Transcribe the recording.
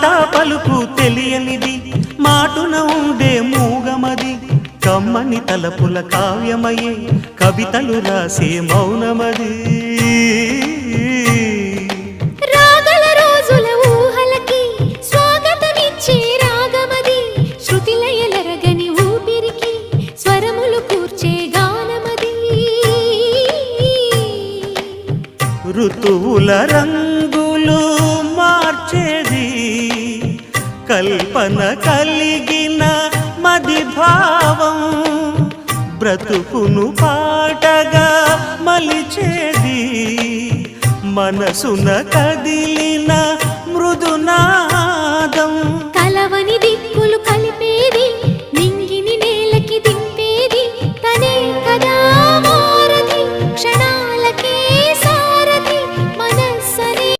మాట పలుకు తెలియనిది మాటున ఉండే మూగమది కమ్మని తలపుల కావ్యమయే కవితలు రాసే మౌనమది రాగల రోజుల ఊహలకి స్వాగతమిచ్చే రాగమది శృతిలయలరగని ఊపిరికి స్వరములు కూర్చే గానమది ఋతువుల రంగులు మార్చేది కల్పన కలిగిన మది భావం బ్రతుకును పాటగా మలిచేది మనసున కదిలిన మృదునా